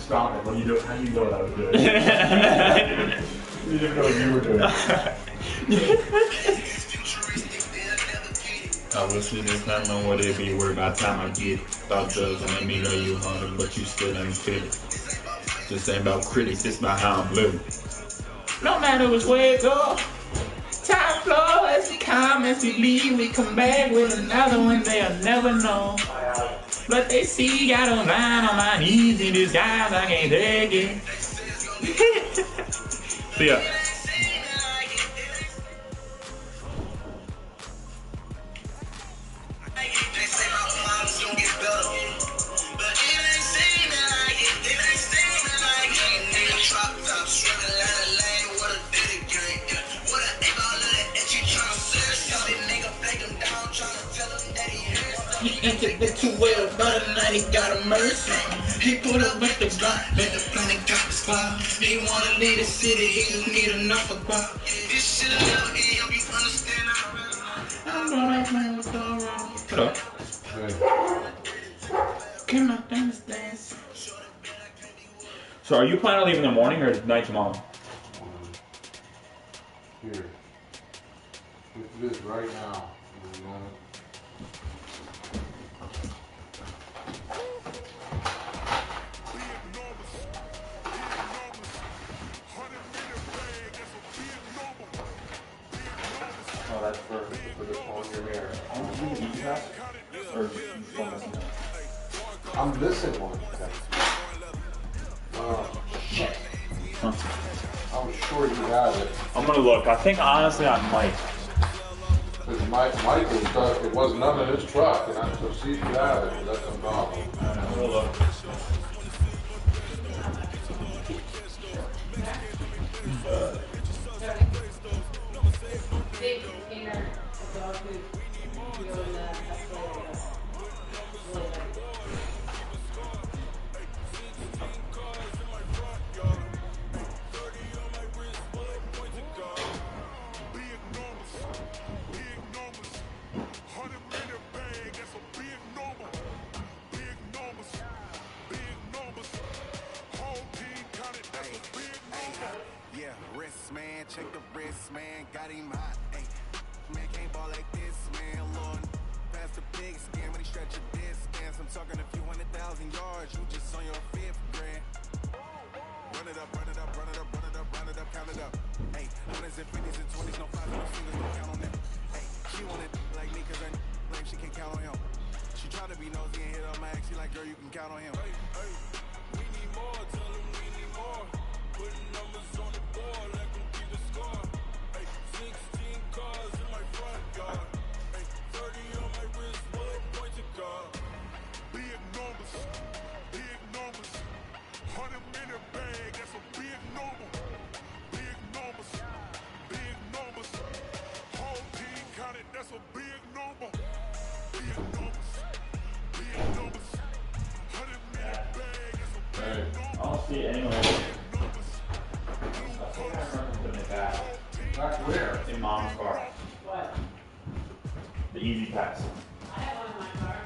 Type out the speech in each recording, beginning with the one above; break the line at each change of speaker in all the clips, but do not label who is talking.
stop it. What do you do? How do you know that was good? You didn't know what you were doing. I wish you didn't know what it be worth by the time I get thought does and let me know you hungry, but you still ain't fit it. This ain't about critics, it's about how I'm living. No matter which way it go, time flows, we come as we leave, we come back with another one they'll never know. But they see, got a line on my knees in disguise, I can't take it. See ya. He entered the 212, but a night he got a mercy. He put up with the gun, let the planet got the squad. They wanna leave the city, he just need enough of God. This shit will never end, help you understand I'm gonna play with the wrong. Hello. Hey. Can my things dance? So are you planning on leaving in the morning or night tomorrow?
Here. Let's do this right now.
Oh, that's for the phone your mirror. I'm doing the easy pass? Or you still missing that?
I'm missing one. Oh, shit.
Huh.
I'm sure you have it.
I'm gonna look. I think honestly I might.
Because Michael's stuff, it was none of his truck, and I'm so see if you have it, that's a problem.
I don't know, we'll look.
Man, check the wrist, man, got him hot, ayy. Man, can't ball like this, man, Lord. Pass the big skin when he stretch a distance. I'm talking a few 100,000 yards, you just on your 5th grand. Run it up, run it up, run it up, run it up, run it up, count it up. Ayy, 100s and 50s and 20s, no 5s, no singles, don't count on them. Ayy, she wanted like me, cause I like she can count on him. She tried to be nosy and hit on my ex, she like, girl, you can count on him. Hey, hey, we need more, tell him we need more. Putting numbers on the board, let them keep the score. Ay, 16 cars in my front yard. Ay, 30 on my wrist, bullet point to God. Big numbers, 100 minute bag, that's a big number. Big numbers, whole team counted, that's a big number. Big numbers, 100 minute bag, that's a big number.
I don't see it anywhere.
Back where?
In Mom's car.
What?
The easy pass.
I have one in my car.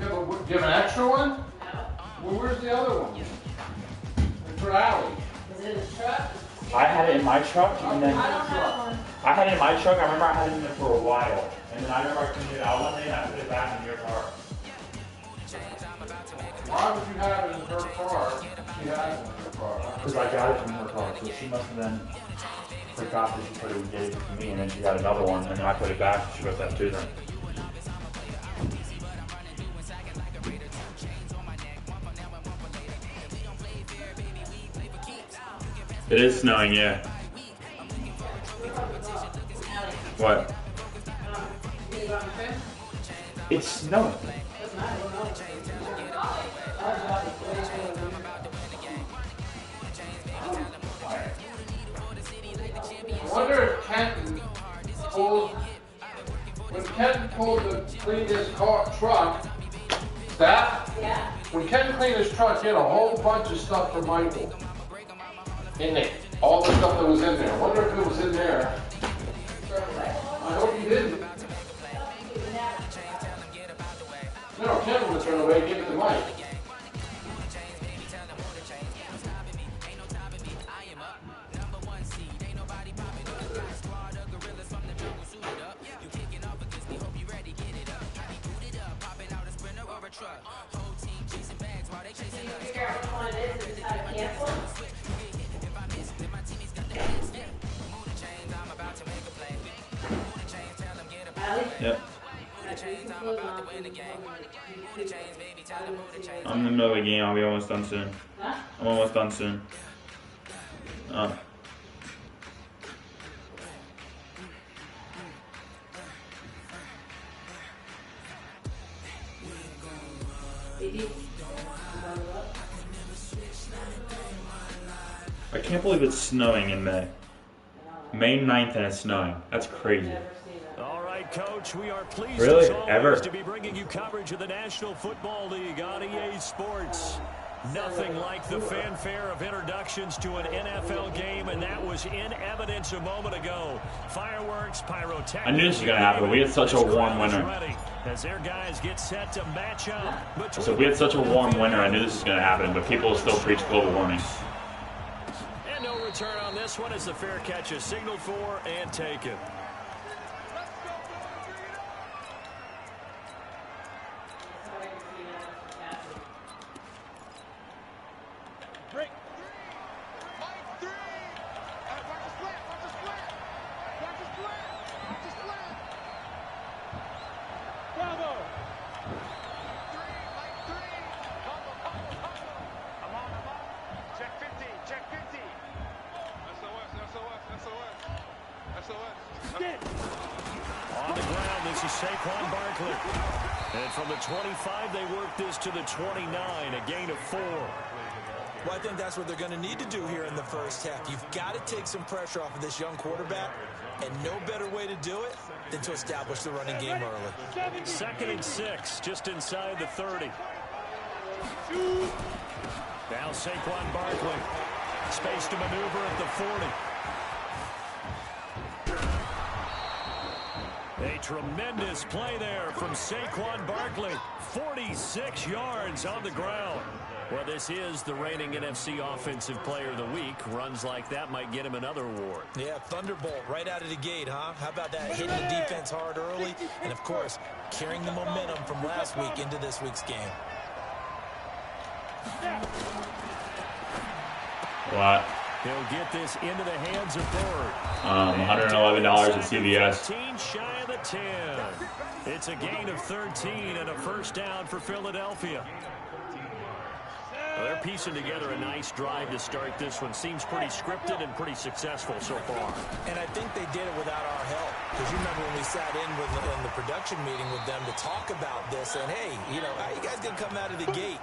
Yeah, but do you have an extra one?
No.
Well, where's the other one? It's for Allie.
Is it in the truck?
I had it in my truck and then
I don't have one.
I had it in my truck. I remember I had it in there for a while. And then I remember I cleaned it out one day and I put it back in your car.
Why would you have it in her car? She has it in her car.
Because I got it from her car. So she must have then forgot that she put it and gave it to me and then she got another one and then I put it back. She must have two then. It is snowing, yeah. What? It's snowing.
I wonder if Kenton told, when Kenton told to clean his truck, when Kenton cleaned his truck, he had a whole bunch of stuff for Michael. In it. All the stuff that was in there. I wonder if it was in there. I hope he didn't. No, Kenton was throwing away, give it to Mike.
Can you figure out which one it is and just how to cancel?
Yep. I'm in the middle of the game. I'll be almost done soon. I'm almost done soon. I can't believe it's snowing in May. May 9th and it's snowing. That's crazy.
All right, Coach, we are pleased
Really?
as always
Ever?
to be bringing you coverage of the National Football League on EA Sports. Nothing like the fanfare of introductions to an NFL game, and that was in evidence a moment ago. Fireworks, pyrotechnics.
I knew this was going to happen. We had such a warm winter.
As their guys get set to match up.
So we had such a warm winter. I knew this was going to happen, but people still preach global warming.
And no return on this one as the fair catch is signaled for and taken. On the ground, this is Saquon Barkley. And from the 25, they work this to the 29, a gain of 4.
Well, I think that's what they're going to need to do here in the first half. You've got to take some pressure off of this young quarterback, and no better way to do it than to establish the running game early.
2nd and 6, just inside the 30. Now Saquon Barkley. Space to maneuver at the 40. A tremendous play there from Saquon Barkley. 46 yards on the ground. Well, this is the reigning NFC Offensive Player of the Week. Runs like that might get him another award.
Yeah, Thunderbolt right out of the gate, huh? How about that? Hitting the defense hard early, and, of course, carrying the momentum from last week into this week's game.
What?
He'll get this into the hands of Bird.
$111 at CVS.
15 shy of the 10. It's a gain of 13 and a first down for Philadelphia. Well, they're piecing together a nice drive to start this one. Seems pretty scripted and pretty successful so far.
And I think they did it without our help. Because you remember when we sat in the production meeting with them to talk about this, and hey, you know, how you guys gonna come out of the gate?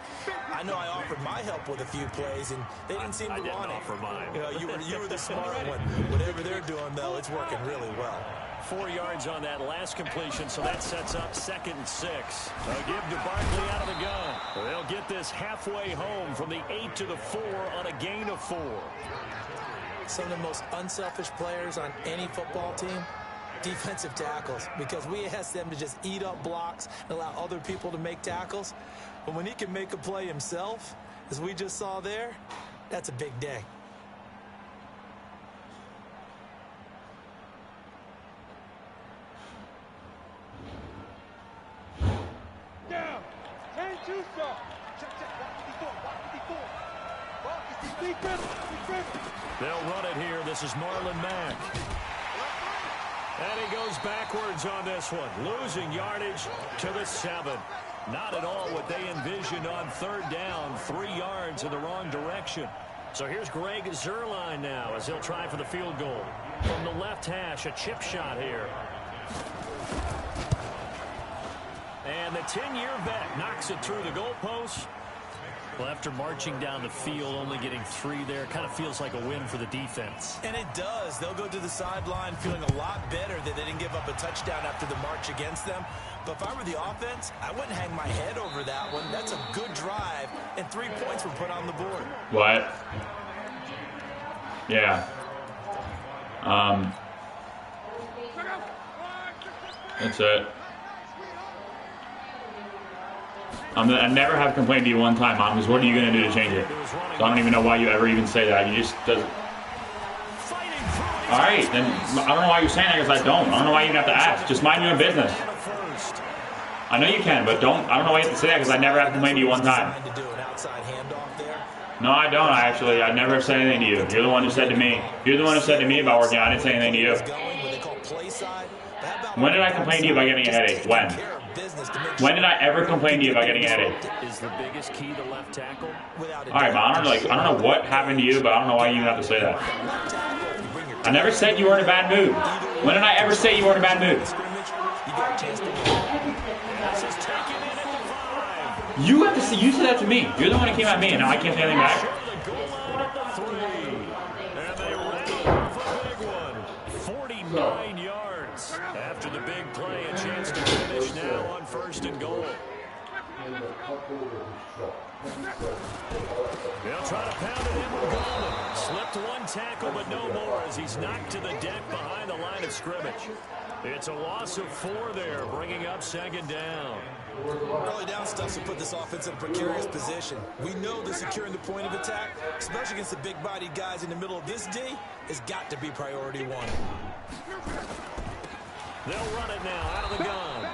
I know I offered my help with a few plays, and they didn't seem to want it.
I didn't offer mine.
You know, you were the smart one. Whatever they're doing, though, it's working really well.
4 yards on that last completion, so that sets up 2nd and 6. They'll give to Barkley out of the gun. They'll get this halfway home from the 8 to the 4 on a gain of 4.
Some of the most unselfish players on any football team, defensive tackles, because we ask them to just eat up blocks and allow other people to make tackles. But when he can make a play himself, as we just saw there, that's a big day.
Down. 10-2, sir. Check.
They'll run it here. This is Marlon Mack. And he goes backwards on this one. Losing yardage to the 7. Not at all what they envisioned on 3rd down. 3 yards in the wrong direction. So here's Greg Zuerlein now as he'll try for the field goal. From the left hash, a chip shot here. And the 10-year vet knocks it through the goalpost. Well, after marching down the field, only getting 3 there, kind of feels like a win for the defense.
And it does. They'll go to the sideline feeling a lot better that they didn't give up a touchdown after the march against them. But if I were the offense, I wouldn't hang my head over that one. That's a good drive, and 3 points were put on the board.
What? Yeah. That's it. I never have complained to you one time, Mom, because what are you going to do to change it? So I don't even know why you ever even say that. You just doesn't. All right, then I don't know why you're saying that because I don't. I don't know why you even have to ask. Just mind your own business. I know you can, but I don't know why you have to say that because I never have complained to you one time. No, I don't, actually. I never said anything to you. You're the one who said to me. You're the one who said to me about working out. I didn't say anything to you. When did I complain to you about getting a headache? When? When did I ever complain to you about getting a headache?
Is the biggest key to left tackle?
Alright, but I don't know what happened to you, but I don't know why you even have to say that. I never said you were in a bad mood. When did I ever say you were in a bad mood? You have to say, you said that to me. You're the one who came at me, and now I can't say anything back.
49 yards after the big play. A chance to finish now on 1st and goal. They'll try to pound it in with Golden. Slipped one tackle, but no more as he's knocked to the deck behind the line of scrimmage. It's a loss of 4 there, bringing up 2nd down.
Early down stuff to put this offense in a precarious position. We know that securing the point of attack, especially against the big-bodied guys in the middle of this D, has got to be priority 1.
They'll run it now out of the gun.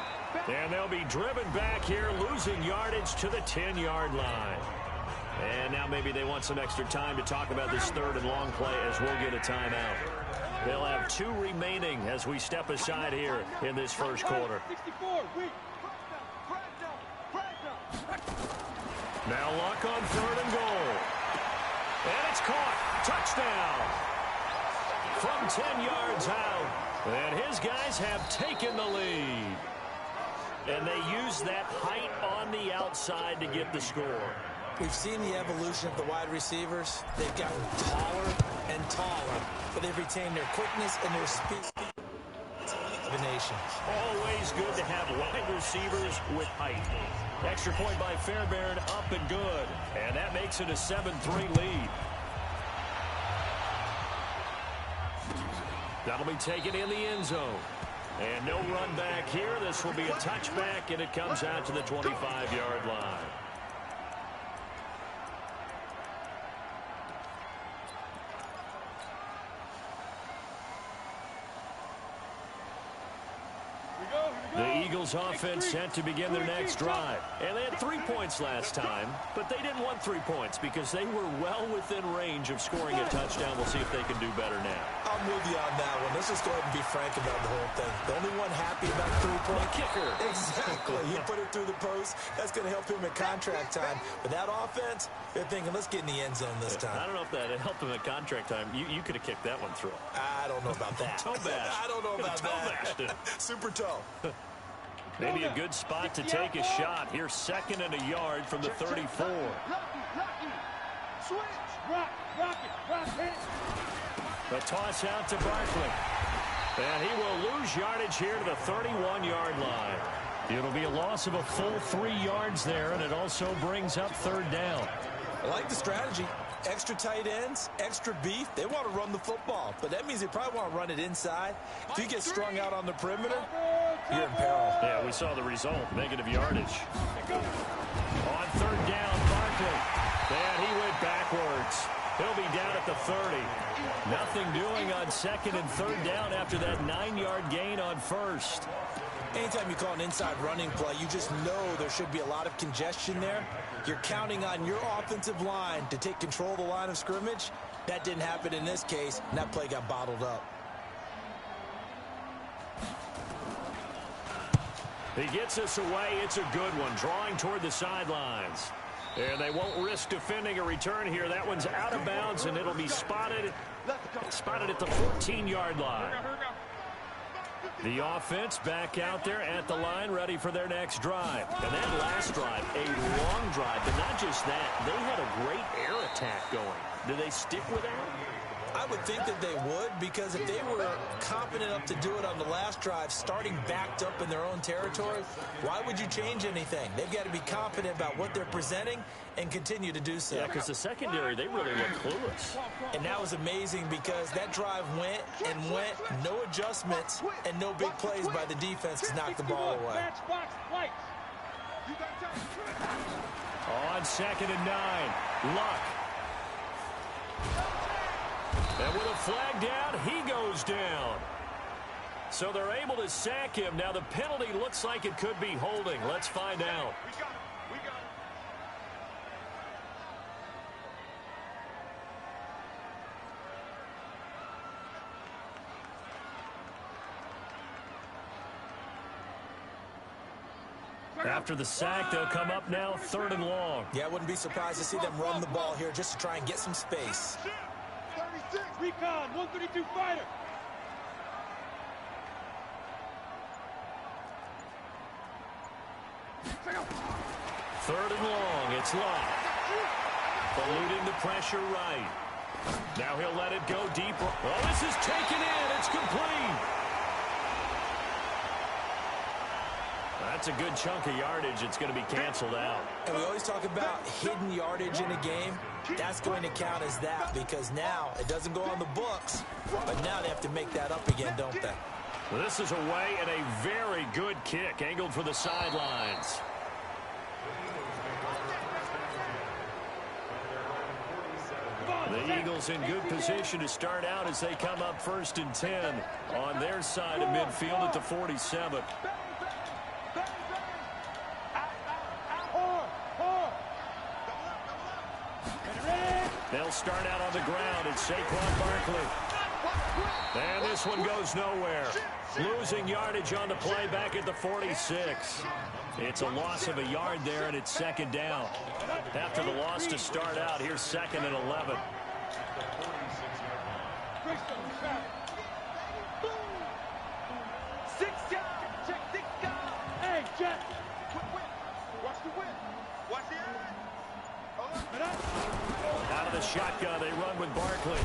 And they'll be driven back here, losing yardage to the 10-yard line. And now maybe they want some extra time to talk about this 3rd and long play as we'll get a timeout. They'll have 2 remaining as we step aside here in this 1st quarter. Now Luck on 3rd and goal. And it's caught. Touchdown. From 10 yards out. And his guys have taken the lead. And they use that height on the outside to get the score.
We've seen the evolution of the wide receivers. They've gotten taller and taller, but they've retained their quickness and their speed.
Always good to have wide receivers with height. Extra point by Fairbairn, up and good. And that makes it a 7-3 lead. That'll be taken in the end zone. And no run back here. This will be a touchback, and it comes out to the 25-yard line. The Eagles offense set to begin their next drive. And they had 3 points last time, but they didn't want 3 points because they were well within range of scoring a touchdown. We'll see if they can do better now.
I'm with you on that one. Let's just go ahead and be frank about the whole thing. The only one happy about 3-point
kicker.
Exactly. He put it through the post. That's going to help him at contract time. But that offense, they're thinking, let's get in the end zone this time.
I don't know if that helped him at contract time. You could have kicked that one through.
I don't know about that.
Toe bash.
I don't know about that. Super toe.
Maybe a good spot to take a shot. Here's 2nd and a yard from the 34. The toss out to Barkley. And he will lose yardage here to the 31-yard line. It'll be a loss of a full 3 yards there, and it also brings up 3rd down.
I like the strategy. Extra tight ends, extra beef. They want to run the football, but that means they probably want to run it inside. If you get strung out on the perimeter, you're in peril.
Yeah, we saw the result, negative yardage. On 3rd down, Barkley. And he went backwards. He'll be down at the 30. Nothing doing on 2nd and 3rd down after that 9-yard gain on 1st.
Anytime you call an inside running play, you just know there should be a lot of congestion there. You're counting on your offensive line to take control of the line of scrimmage. That didn't happen in this case, and that play got bottled up.
He gets us away. It's a good one, drawing toward the sidelines. And they won't risk defending a return here. That one's out of bounds, and it'll be spotted at the 14-yard line. The offense back out there at the line, ready for their next drive. And that last drive, a long drive, but not just that. They had a great air attack going. Do they stick with that?
I would think that they would, because if they were confident enough to do it on the last drive, starting backed up in their own territory, why would you change anything? They've got to be confident about what they're presenting and continue to do so.
Yeah, because the secondary, they really look clueless.
And that was amazing because that drive went and went, no adjustments, and no big plays by the defense to knock the ball away.
On 2nd and 9, Luck. And with a flag down, he goes down. So they're able to sack him. Now the penalty looks like it could be holding. Let's find out. After the sack, they'll come up now 3rd and long.
Yeah, I wouldn't be surprised to see them run the ball here just to try and get some space.
36, recon, 132 fighter.
Third and long, it's locked. Eluding the pressure right. Now he'll let it go deeper. Oh, this is taken in. It's complete. That's a good chunk of yardage. It's going to be canceled out.
And we always talk about hidden yardage in a game. That's going to count as that because now it doesn't go on the books, but now they have to make that up again, don't they?
Well, this is away and a very good kick angled for the sidelines. The Eagles in good position to start out as they come up 1st and 10 on their side of midfield at the 47. They'll start out on the ground. It's Saquon Barkley. And this one goes nowhere. Losing yardage on the play back at the 46. It's a loss of a yard there, and it's 2nd down. After the loss to start out, here's 2nd and 11.
Hey, Jack. Watch the whip. Watch the
Out of the shotgun, they run with Barkley.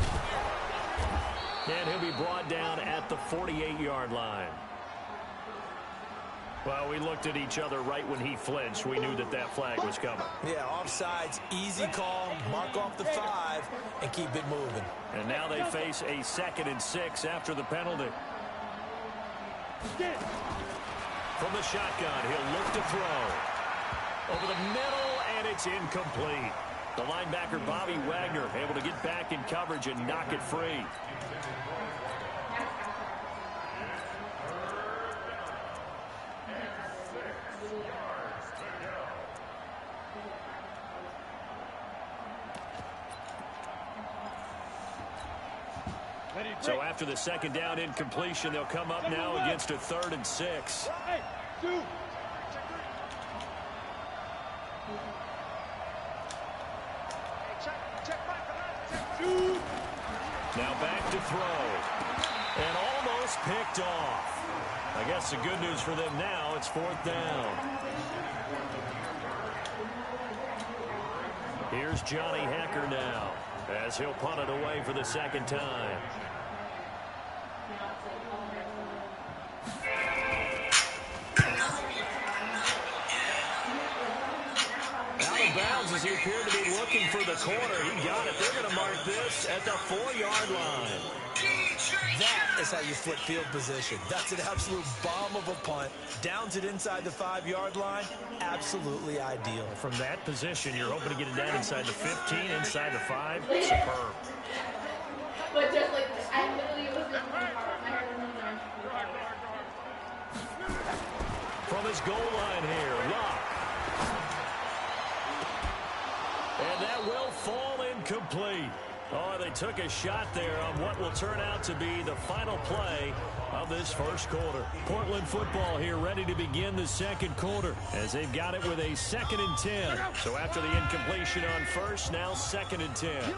And he'll be brought down at the 48-yard line. Well, we looked at each other right when he flinched. We knew that that flag was coming.
Yeah, offsides, easy call, mark off the 5, and keep it moving.
And now they face a 2nd and 6 after the penalty. From the shotgun, he'll look to throw. Over the middle, and it's incomplete. The linebacker, Bobby Wagner, able to get back in coverage and knock it free. So after the 2nd down incompletion, they'll come up now against a 3rd and 6. Now back to throw. And almost picked off. I guess the good news for them now, it's 4th down. Here's Johnny Hecker now, as he'll punt it away for the 2nd time. Out of bounds as he appeared to be looking for the corner. He got it. They're going to mark this at the 4-yard line.
That is how you flip field position. That's an absolute bomb of a punt. Downs it inside the 5-yard line. Absolutely ideal.
From that position, you're hoping to get it down inside the 15, inside the 5. Superb.
But just like, I literally was in my heart.
From his goal line here, Locke. And that will fall incomplete. Oh, they took a shot there on what will turn out to be the final play of this first quarter. Portland football here ready to begin the 2nd quarter as they've got it with a 2nd and 10. So after the incompletion on first, now 2nd and 10.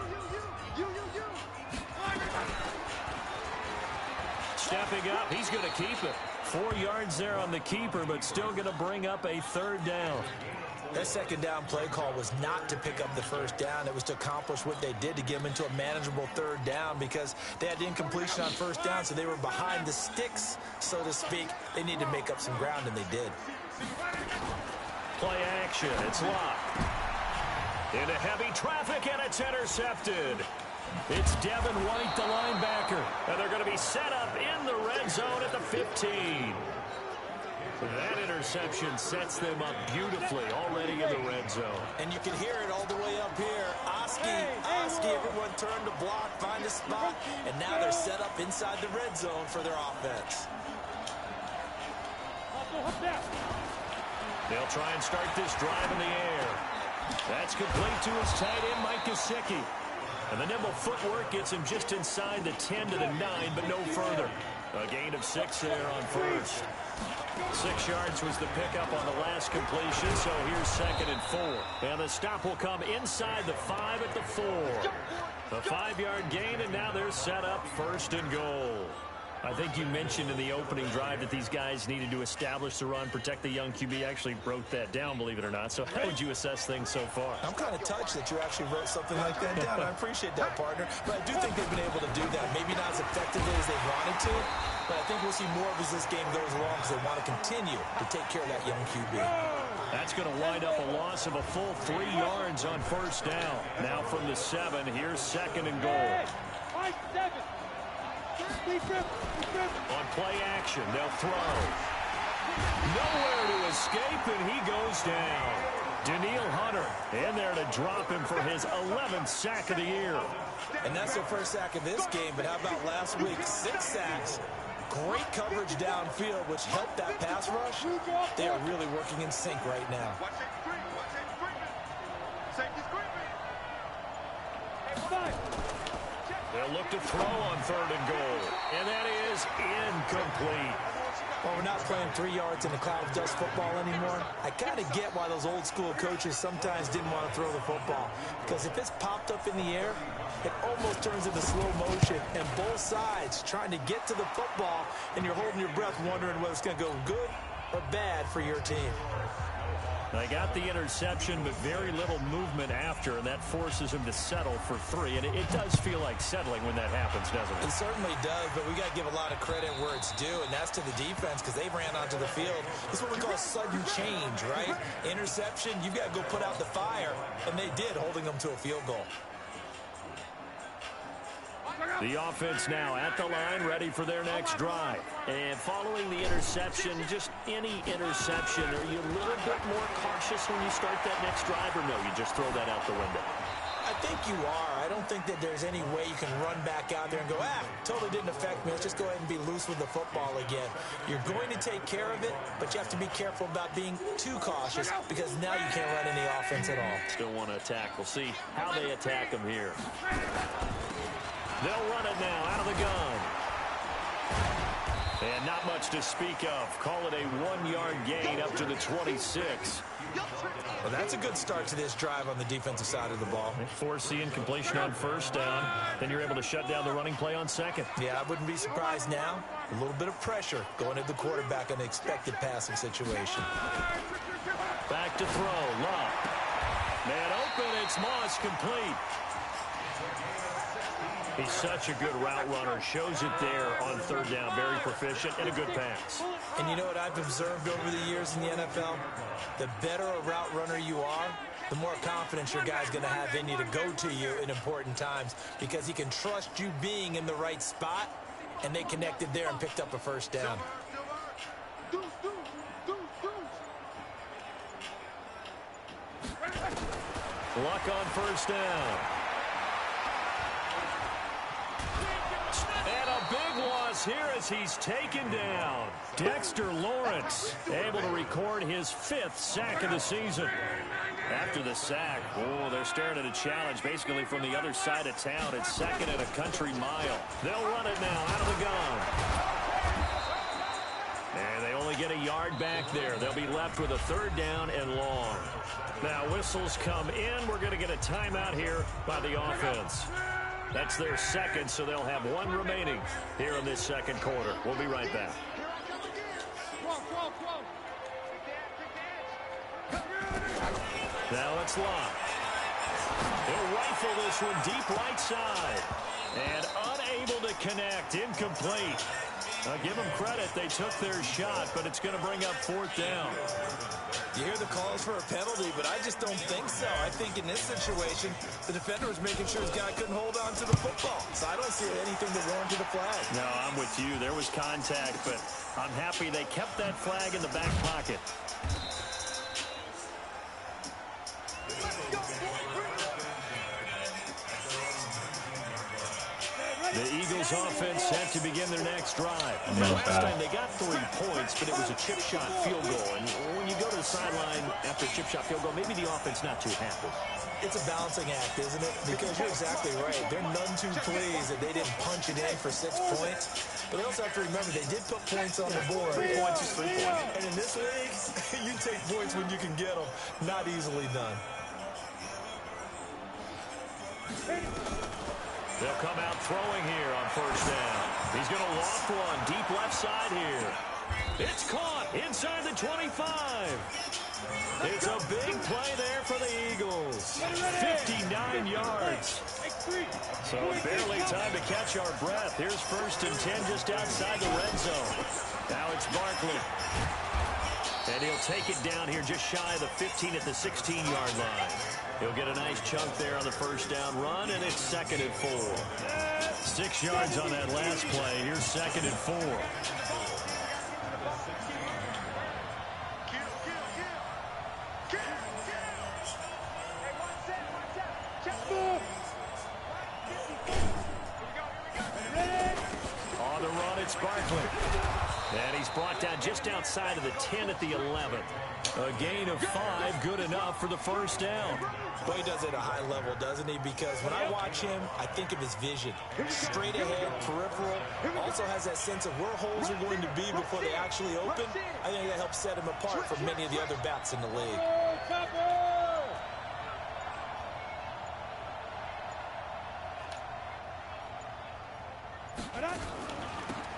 Stepping up, he's going to keep it. 4 yards there on the keeper, but still going to bring up a 3rd down.
That 2nd down play call was not to pick up the 1st down. It was to accomplish what they did to get them into a manageable 3rd down because they had incompletion on 1st down, so they were behind the sticks, so to speak. They needed to make up some ground, and they did.
Play action. It's locked. Into heavy traffic, and it's intercepted. It's Devin White, the linebacker, and they're going to be set up in the red zone at the 15. That interception sets them up beautifully already in the red zone.
And you can hear it all the way up here. Oski, everyone turned to block, find a spot, and now they're set up inside the red zone for their offense.
They'll try and start this drive in the air. That's complete to his tight end, Mike Gesicki. And the nimble footwork gets him just inside the 10 to the 9, but no further. A gain of 6 there on first. 6 yards was the pickup on the last completion, so here's 2nd and 4. And the stop will come inside the 5 at the 4. A 5-yard gain, and now they're set up 1st and goal. I think you mentioned in the opening drive that these guys needed to establish the run, protect the young QB. Actually wrote that down, believe it or not. So how would you assess things so far?
I'm kind of touched that you actually wrote something like that down. I appreciate that, partner. But I do think they've been able to do that. Maybe not as effectively as they wanted to, but I think we'll see more of as this game goes along because they want to continue to take care of that young QB.
That's going to wind up a loss of a full 3 yards on 1st down. Now from the 7, here's 2nd and goal. On play action, they'll throw. Nowhere to escape, and he goes down. Danielle Hunter in there to drop him for his 11th sack of the year.
And that's their first sack of this game, but how about last week? 6 sacks. Great coverage downfield, which helped that pass rush. They are really working in sync right now.
They'll look to throw on 3rd and goal. And that is incomplete.
Well, we're not playing 3 yards in a cloud of dust football anymore. I kind of get why those old school coaches sometimes didn't want to throw the football. Because if it's popped up in the air, it almost turns into slow motion. And both sides trying to get to the football, and you're holding your breath wondering whether it's going to go good or bad for your team.
They got the interception, but very little movement after, and that forces him to settle for 3. And it does feel like settling when that happens, doesn't it?
It certainly does, but we got to give a lot of credit where it's due, and that's to the defense because they ran onto the field. This is what we call sudden change, right? Interception, you've got to go put out the fire, and they did, holding them to a field goal.
The offense now at the line, ready for their next drive. And following the interception, just any interception, are you a little bit more cautious when you start that next drive, or no, you just throw that out the window?
I think you are. I don't think that there's any way you can run back out there and go, totally didn't affect me. Let's just go ahead and be loose with the football again. You're going to take care of it, but you have to be careful about being too cautious because now you can't run any offense at all.
Still want to attack. We'll see how they attack them here. They'll run it now out of the gun. And not much to speak of. Call it a 1-yard gain up to the 26.
Well, that's a good start to this drive on the defensive side of the ball.
Force the incompletion on 1st down. Then you're able to shut down the running play on 2nd.
Yeah, I wouldn't be surprised now. A little bit of pressure going at the quarterback in an expected passing situation.
Back to throw. Love. Man open. It's Moss complete. He's such a good route runner. Shows it there on 3rd down. Very proficient and a good pass.
And you know what I've observed over the years in the NFL? The better a route runner you are, the more confidence your guy's going to have in you to go to you in important times because he can trust you being in the right spot, and they connected there and picked up a 1st down.
Luck on 1st down. And a big loss here as he's taken down. Dexter Lawrence able to record his 5th sack of the season. After the sack, they're staring at a challenge basically from the other side of town. It's 2nd and a country mile. They'll run it now out of the gun. And they only get a yard back there. They'll be left with a 3rd down and long. Now whistles come in. We're going to get a timeout here by the offense. That's their 2nd, so they'll have 1 remaining here in this 2nd quarter. We'll be right back. Now it's locked. He'll rifle this one deep right side. And unable to connect. Incomplete. Now give them credit. They took their shot, but it's going to bring up 4th down.
You hear the calls for a penalty, but I just don't think so. I think in this situation, the defender was making sure his guy couldn't hold on to the football. So I don't see anything that warranted a flag.
No, I'm with you. There was contact, but I'm happy they kept that flag in the back pocket. The Eagles Rams offense set to begin their next drive. Last time they got 3 points, but it was a chip shot field goal. And when you go to the sideline after a chip shot field goal, maybe the offense not too happy.
It's a balancing act, isn't it? Because you're exactly right. They're none too pleased that they didn't punch it in for 6 points. But they also have to remember they did put points on the board.
3 points is 3 points.
And in this league, you take points when you can get them. Not easily done.
They'll come out throwing here on first down. He's going to loft one deep left side here. It's caught inside the 25. It's a big play there for the Eagles. 59 yards. So barely time to catch our breath. Here's 1st and 10 just outside the red zone. Now it's Barkley. And he'll take it down here just shy of the 15 at the 16-yard line. He'll get a nice chunk there on the first down run, and it's 2nd and 4. 6 yards on that last play. Here's 2nd and 4. On the run, it's Barkley. And he's brought down just outside of the 10 at the 11th. A gain of 5, good enough for the first down.
Boy, he does it at a high level, doesn't he? Because when I watch him, I think of his vision. Straight ahead, peripheral. Also has that sense of where holes are going to be before they actually open. I think that helps set him apart from many of the other backs in the league.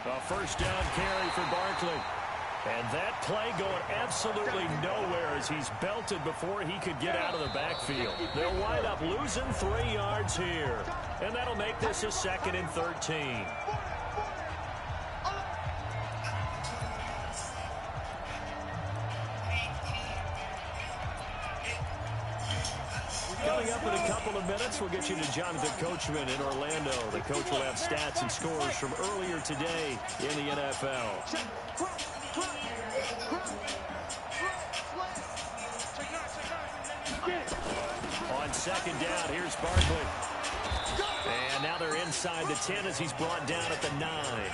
A first down carry for Barkley. And that play going absolutely nowhere as he's belted before he could get out of the backfield. They'll wind up losing 3 yards here. And that'll make this a 2nd and 13. Coming up in a couple of minutes, we'll get you to Jonathan Coachman in Orlando. The coach will have stats and scores from earlier today in the NFL. On 2nd down, here's Barkley. And now they're inside the 10 as he's brought down at the 9.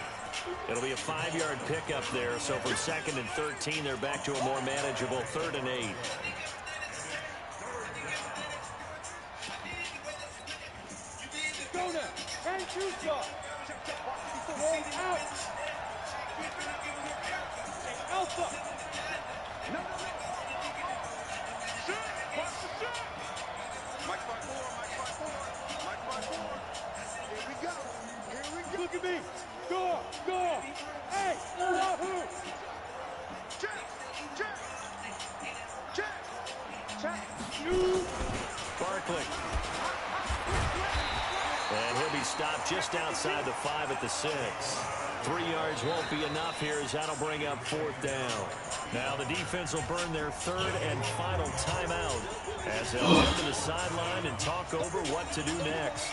It'll be a 5-yard pickup there. So for 2nd and 13, they're back to a more manageable 3rd and 8.
Look at me. Go. Hey, who? Check.
Barkley. And he'll be stopped just outside the 5 at the 6. 3 yards won't be enough here as that'll bring up 4th down. Now the defense will burn their 3rd and final timeout as they'll head to the sideline and talk over what to do next.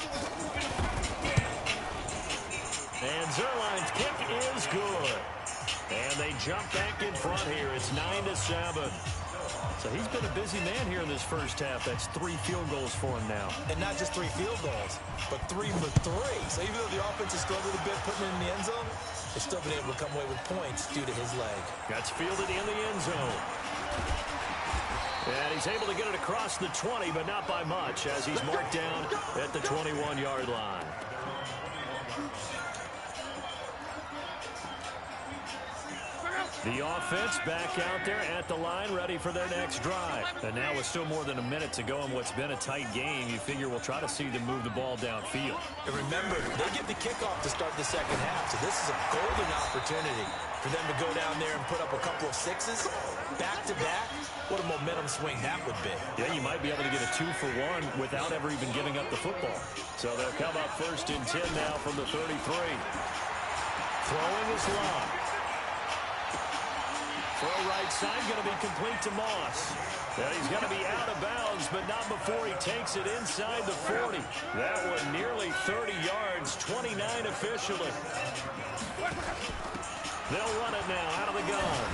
And Zerline's kick is good. And they jump back in front here. It's 9-7. So he's been a busy man here in this first half. That's 3 field goals for him now.
And not just 3 field goals, but 3 for 3. So even though the offense has struggled a bit putting it in the end zone, they've still been able to come away with points due to his leg.
That's fielded in the end zone. And he's able to get it across the 20, but not by much as he's marked down at the 21-yard line. The offense back out there at the line, ready for their next drive. And now with still more than a minute to go in what's been a tight game, you figure we'll try to see them move the ball downfield.
And remember, they get the kickoff to start the second half, so this is a golden opportunity for them to go down there and put up a couple of 6s back-to-back. What a momentum swing that would be.
Yeah, you might be able to get a 2-for-1 without ever even giving up the football. So they'll come up 1st and 10 now from the 33. Throwing is long. Throw right side, going to be complete to Moss. And he's going to be out of bounds, but not before he takes it inside the 40. That one nearly 30 yards, 29 officially. They'll run it now out of the gun.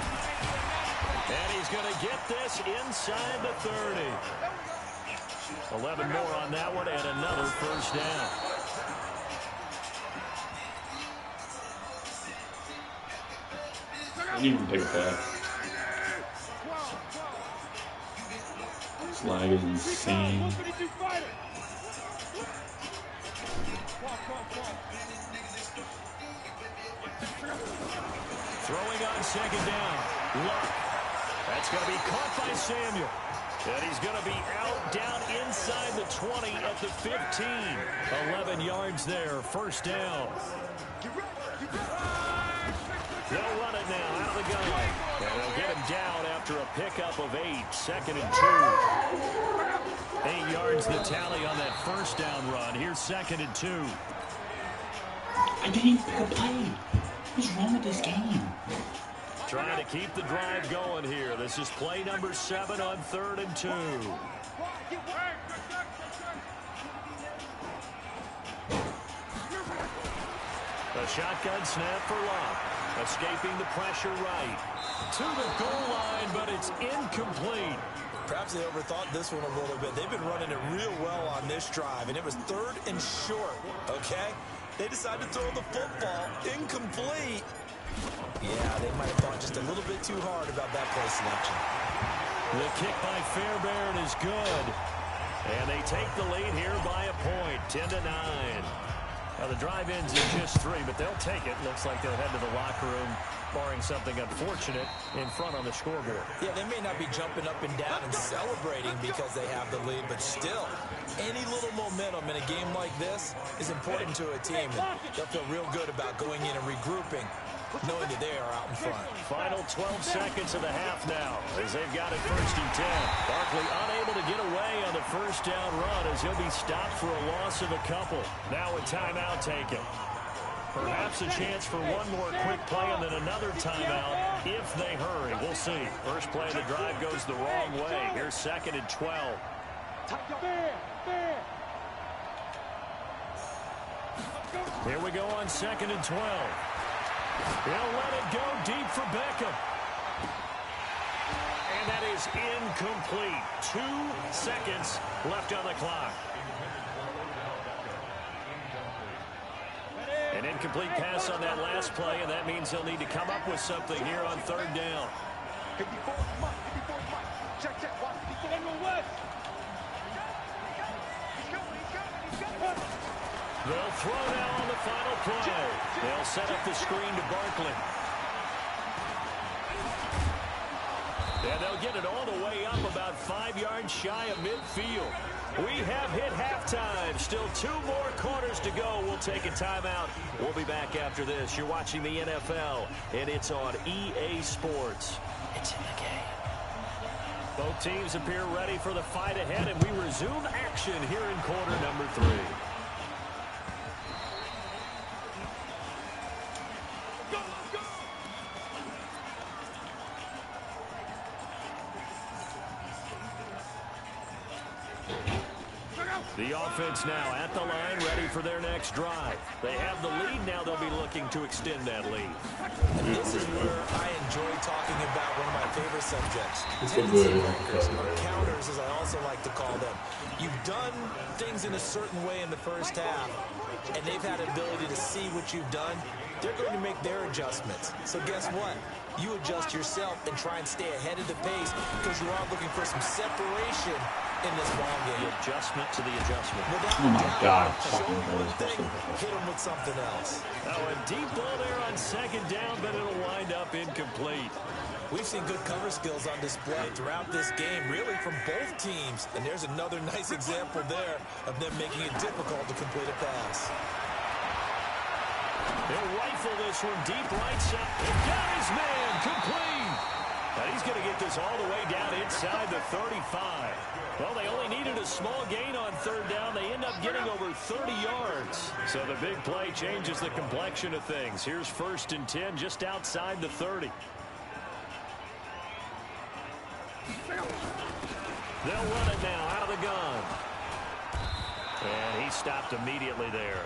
And he's going to get this inside the 30. 11 more on that one and another first down.
didn't even take a pass. This lag is insane.
Throwing on second down. Luck. That's going to be caught by Samuel. And he's going to be out down inside the 20 at the 15. 11 yards there. First down. They'll run it now out of the gun. And they'll get him down after a pickup of 8. Second and 2. 8 yards the tally on that first down run. Here's second and 2.
I didn't even pick a play. What's wrong with this game?
Trying to keep the drive going here. This is play number 7 on 3rd and 2. A shotgun snap for Locke. Escaping the pressure right. To the goal line, but it's incomplete.
Perhaps they overthought this one a little bit. They've been running it real well on this drive, and it was 3rd and short, okay? They decided to throw the football incomplete. Yeah, they might have thought just a little bit too hard about that play selection.
The kick by Fairbairn is good. And they take the lead here by a point, 10-9. Now the drive ends in just 3, but they'll take it. Looks like they'll head to the locker room, barring something unfortunate, in front on the scoreboard.
Yeah, they may not be jumping up and down and celebrating because they have the lead, but still, any little momentum in a game like this is important to a team. And they'll feel real good about going in and regrouping, knowing that they are out in front.
Final 12 seconds of the half now as they've got it 1st and 10. Barkley unable to get away on the first down run as he'll be stopped for a loss of a couple. Now a timeout taken. Perhaps a chance for one more quick play and then another timeout if they hurry. We'll see. First play of the drive goes the wrong way. Here's 2nd and 12. Here we go on 2nd and 12. He'll let it go deep for Beckham. And that is incomplete. 2 seconds left on the clock. An incomplete pass on that last play, and that means he'll need to come up with something here on 3rd down. They'll throw now on the final play. They'll set up the screen to Barkley. And they'll get it all the way up about 5 yards shy of midfield. We have hit halftime. Still 2 more quarters to go. We'll take a timeout. We'll be back after this. You're watching the NFL, and it's on EA Sports. It's in the game. Both teams appear ready for the fight ahead, and we resume action here in quarter number 3. The offense now at the line, ready for their next drive. They have the lead. Now they'll be looking to extend that lead.
And this is where I enjoy talking about one of my favorite subjects. Tendency markers, or counters, as I also like to call them. You've done things in a certain way in the first half, and they've had the ability to see what you've done. They're going to make their adjustments. So guess what? You adjust yourself and try and stay ahead of the pace because you are looking for some separation in this ball game.
The adjustment to the adjustment.
Oh my God.
Show them one thing, hit them with something else.
Oh, a deep ball there on 2nd down, but it'll wind up incomplete.
We've seen good cover skills on display throughout this game, really from both teams. And there's another nice example there of them making it difficult to complete a pass.
He'll rifle this one deep right side. He got his man complete. And he's going to get this all the way down inside the 35. Well, they only needed a small gain on 3rd down. They end up getting over 30 yards. So the big play changes the complexion of things. Here's 1st and 10 just outside the 30. They'll run it now out of the gun. And he stopped immediately there.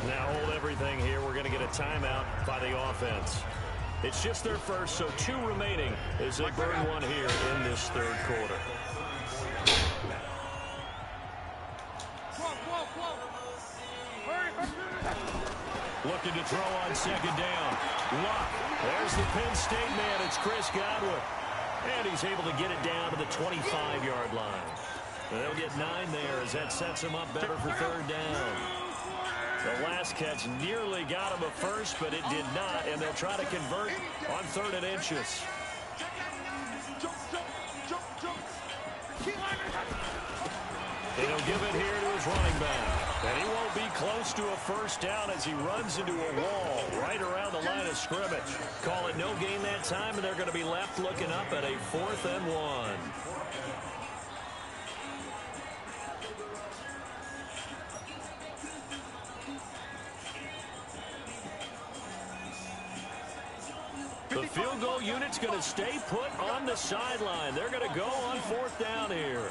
Now hold everything here. We're going to get a timeout by the offense. It's just their first, so 2 remaining as they burn one here in this 3rd quarter. Looking to throw on 2nd down. Luck. There's the Penn State man. It's Chris Godwin. And he's able to get it down to the 25-yard line. They'll get 9 there as that sets him up better for third down. The last catch nearly got him a first, but it did not, and they'll try to convert on 3rd and inches. And he'll give it here to his running back. And he won't be close to a first down as he runs into a wall right around the line of scrimmage. Call it no gain that time, and they're going to be left looking up at a 4th and 1. The field goal unit's going to stay put on the sideline. They're going to go on 4th down here.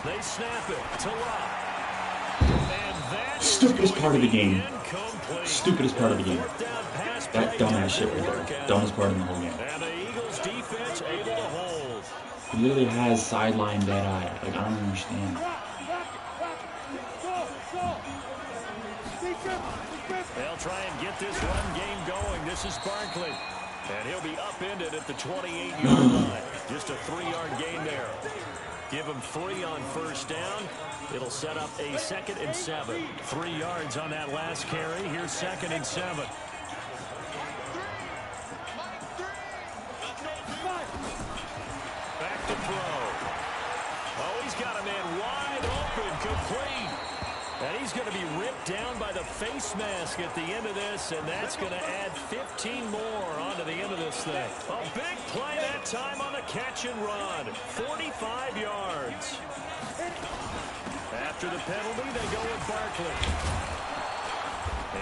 They snap it to Luck.
Stupidest part of the game. Stupidest part of the game. That dumbass shit right there. Dumbest part in the whole game.
And the Eagles defense able to hold.
He literally has sideline dead eye. Like, I don't understand.
They'll try and get this run game going. This is Barkley. And he'll be upended at the 28-yard line. Just a 3-yard gain there. Give him 3 on first down. It'll set up a 2nd and 7. 3 yards on that last carry. Here's 2nd and 7. Back to throw. Oh, he's got a man wide open, complete. And he's going to be ripped down by the face mask at the end of this, and that's going to add 15 more onto the end of this thing. A big play that time on the catch and run. 45 yards. After the penalty, they go with Barkley.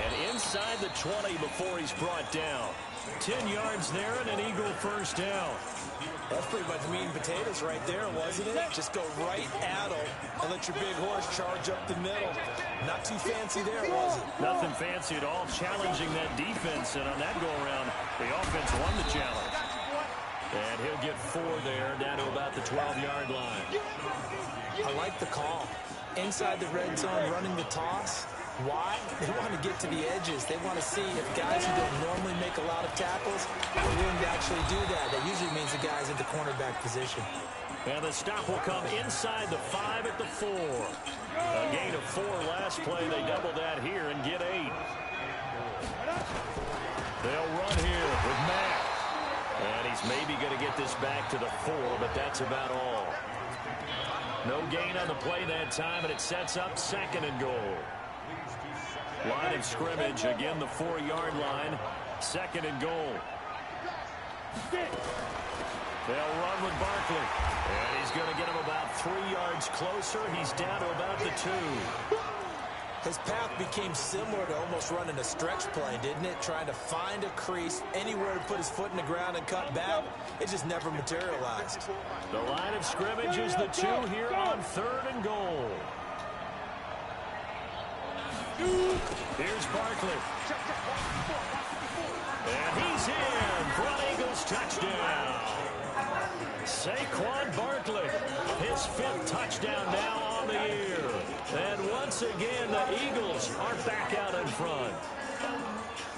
And inside the 20 before he's brought down. 10 yards there and an Eagle first down.
That's pretty much meat and potatoes right there, wasn't it? Just go right at them and let your big horse charge up the middle. Not too fancy there, was it?
Nothing fancy at all. Challenging that defense, and on that go-around, the offense won the challenge. And he'll get 4 there, down to about the 12-yard line.
I like the call. Inside the red zone, running the toss. Why? They want to get to the edges. They want to see if guys who don't normally make a lot of tackles are willing to actually do that. That usually means the guy's at the cornerback position.
And the stop will come inside the 5 at the 4. A gain of 4 last play. They double that here and get 8. They'll run here with Mack. And he's maybe going to get this back to the 4, but that's about all. No gain on the play that time, and it sets up 2nd and goal. Line of scrimmage, again the 4-yard line. 2nd and goal. They'll run with Barkley. And he's going to get him about 3 yards closer. He's down to about the 2.
His path became similar to almost running a stretch play, didn't it? Trying to find a crease, anywhere to put his foot in the ground and cut back. It just never materialized.
The line of scrimmage is the 2 here on 3rd and goal. Here's Barkley. And he's in for an Eagles touchdown. Saquon Barkley, his 5th touchdown now on the year. And once again, the Eagles are back out in front.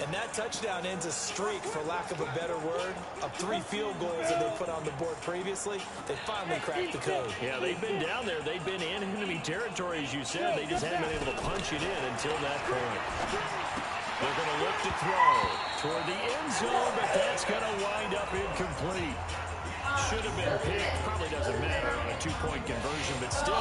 And that touchdown ends a streak, for lack of a better word, of 3 field goals that they put on the board previously. They finally cracked the code.
Yeah, they've been down there. They've been in enemy territory, as you said. They just haven't been able to punch it in until that point. They're going to look to throw toward the end zone, but that's going to wind up incomplete. Should have been picked. Probably doesn't matter on a 2-point conversion, but still,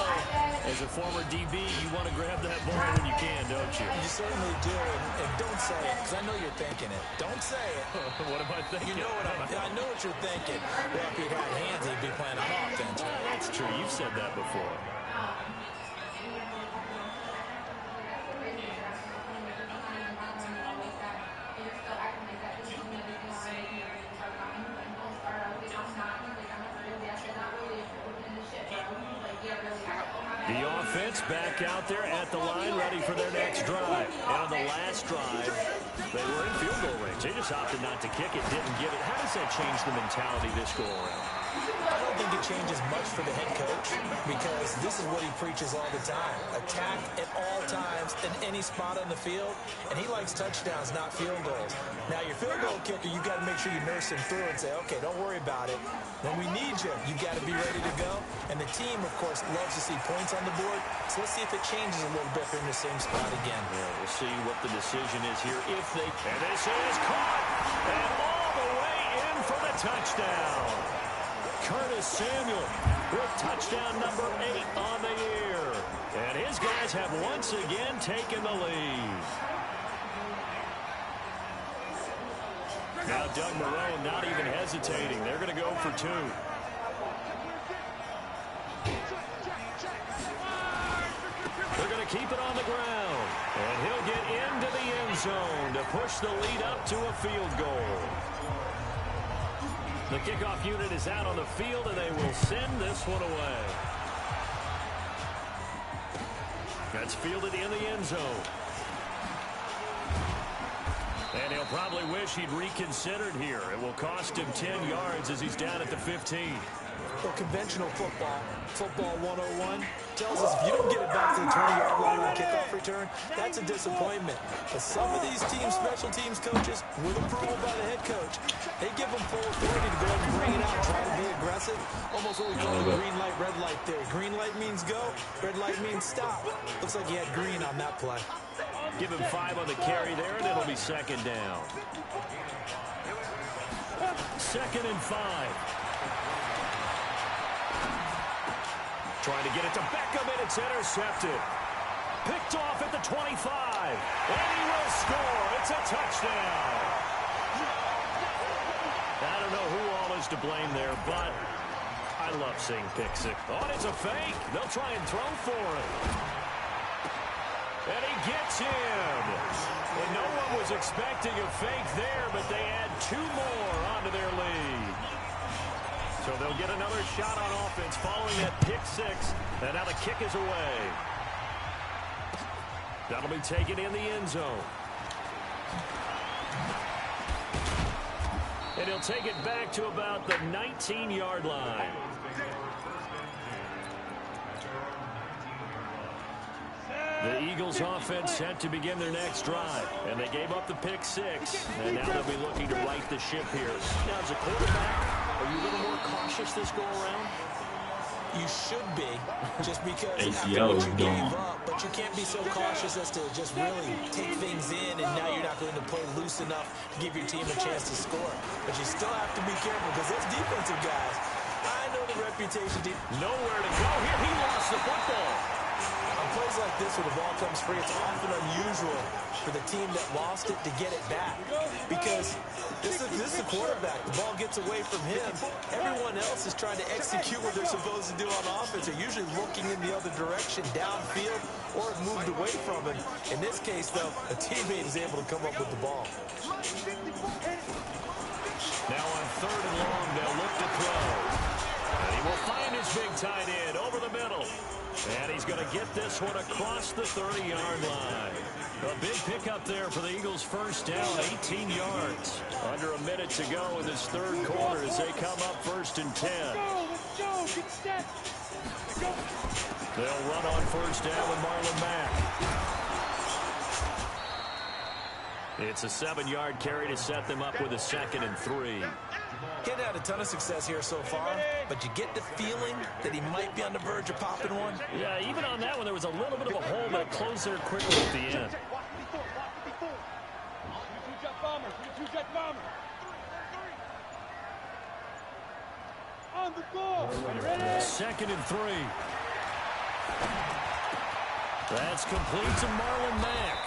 as a former DB, you want to grab that ball when you can, don't you?
You certainly do, and don't say it, because I know you're thinking it. Don't say it.
What am I thinking?
You know what I know what you're thinking. Well, if he had hands, he'd be playing on offense.
That's true. You've said that before. The offense back out there at the line, ready for their next drive. And on the last drive, they were in field goal range. They just opted not to kick it, didn't get it. How does that change the mentality this go around?
I don't think it changes much for the head coach because this is what he preaches all the time. Attack at all times in any spot on the field, and he likes touchdowns, not field goals. Now, your field goal kicker, you've got to make sure you nurse him through and say, okay, don't worry about it. When we need you, you've got to be ready to go. And the team, of course, loves to see points on the board. So let's see if it changes a little bit if they're in the same spot again.
Yeah, we'll see what the decision is here if they... And this is caught! And all the way in for the touchdown. Curtis Samuel with touchdown number 8 on the year. And his guys have once again taken the lead. Now Doug Marrone not even hesitating. They're going to go for 2. They're going to keep it on the ground. And he'll get into the end zone to push the lead up to a field goal. The kickoff unit is out on the field, and they will send this one away. That's fielded in the end zone. And he'll probably wish he'd reconsidered here. It will cost him 10 yards as he's down at the 15.
Well, conventional football 101, tells us if you don't get it back to the 20-yard line on kickoff return, that's a disappointment. But some of these teams, special teams coaches, with approval by the head coach, they give them full authority to go ahead and bring it out, try to be aggressive, almost what we call the green light, red light theory. Green light means go, red light means stop. Looks like he had green on that play.
Give him 5 on the carry there, and it'll be second down. 2nd and 5. Trying to get it to Beckham, and it's intercepted. Picked off at the 25. And he will score. It's a touchdown. I don't know who all is to blame there, but I love seeing pick six. Oh, it's a fake. They'll try and throw for it. And he gets him. And no one was expecting a fake there, but they add 2 more onto their lead. So they'll get another shot on offense following that pick six. And now the kick is away. That'll be taken in the end zone. And he'll take it back to about the 19-yard line. The Eagles offense set to begin their next drive. And they gave up the pick six. And now they'll be looking to right the ship here. Now, as a quarterback, are you a little more cautious this go around?
You should be, just because
ACL
after what you
is
gave
gone.
up, but you can't be so cautious as to just really take things in, and now you're not going to play loose enough to give your team a chance to score. But you still have to be careful, because those defensive guys, I know the reputation.
Nowhere to go here. He lost the football.
On plays like this where the ball comes free, it's often unusual for the team that lost it to get it back, because this is a quarterback. The ball gets away from him. Everyone else is trying to execute what they're supposed to do on offense. They're usually looking in the other direction, downfield, or have moved away from him. In this case, though, a teammate is able to come up with the ball.
Now on 3rd and long, they'll look to throw. And he will find his big tight end over the middle. And he's going to get this one across the 30-yard line. A big pickup there for the Eagles' first down, 18 yards. Under a minute to go in this 3rd quarter as they come up 1st and 10. They'll run on 1st down with Marlon Mack. It's a 7-yard carry to set them up with a 2nd and 3.
Getting had a ton of success here so far, but you get the feeling that he might be on the verge of popping one.
Yeah, even on that one, there was a little bit of a hole, but it closed there quickly at the end.
On the goal.
2nd and 3. That's complete to Marlon Mack.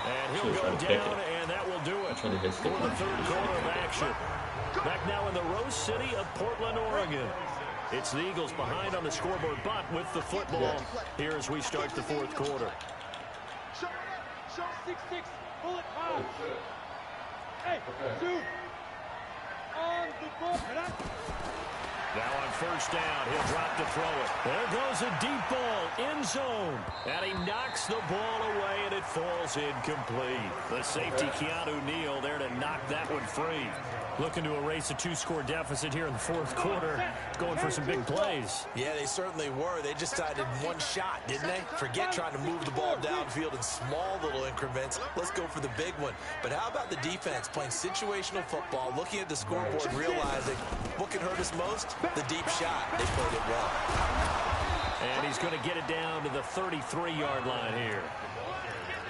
And he'll go down, and that will do it for the 3rd quarter of action. Back now in the Rose City of Portland, Oregon. It's the Eagles behind on the scoreboard, but with the football here as we start the 4th quarter.
Show 6-6. Pull it high. Hey, 2. On the goal.
Now on first down, he'll drop to throw it. There goes a deep ball, end zone. And he knocks the ball away, and it falls incomplete. The safety, Keanu Neal, there to knock that one free. Looking to erase a 2-score deficit here in the fourth quarter. Going for some big plays.
Yeah, they certainly were. They just decided one shot, didn't they? Forget trying to move the ball downfield in small little increments. Let's go for the big one. But how about the defense playing situational football, looking at the scoreboard and realizing what can hurt us most? The deep shot. They played it well.
And he's going to get it down to the 33-yard line here.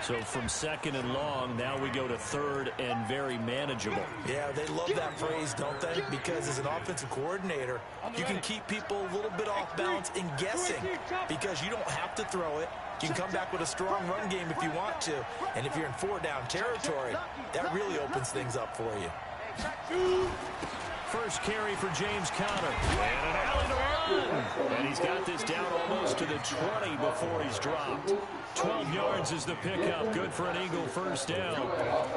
So from second and long, now we go to third and very manageable.
Yeah, they love that phrase, don't they? Because as an offensive coordinator, you can keep people a little bit off balance and guessing because you don't have to throw it. You can come back with a strong run game if you want to. And if you're in 4-down territory, that really opens things up for you.
First carry for James Conner. And an alley to run. And he's got this down almost to the 20 before he's dropped. 12 yards is the pickup. Good for an Eagle first down.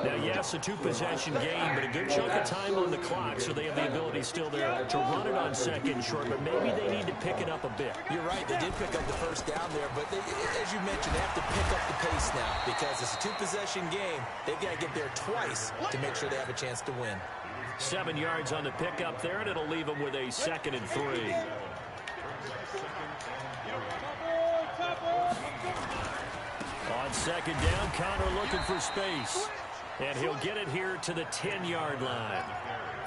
Now, yes, a 2-possession game, but a good chunk of time on the clock, so they have the ability still there to run it on second short, but maybe they need to pick it up a bit.
You're right. They did pick up the first down there, but they, as you mentioned, they have to pick up the pace now because it's a 2-possession game. They've got to get there twice to make sure they have a chance to win.
7 yards on the pickup there, and it'll leave them with a 2nd and 3. On second down, Conner looking for space. And he'll get it here to the 10-yard line.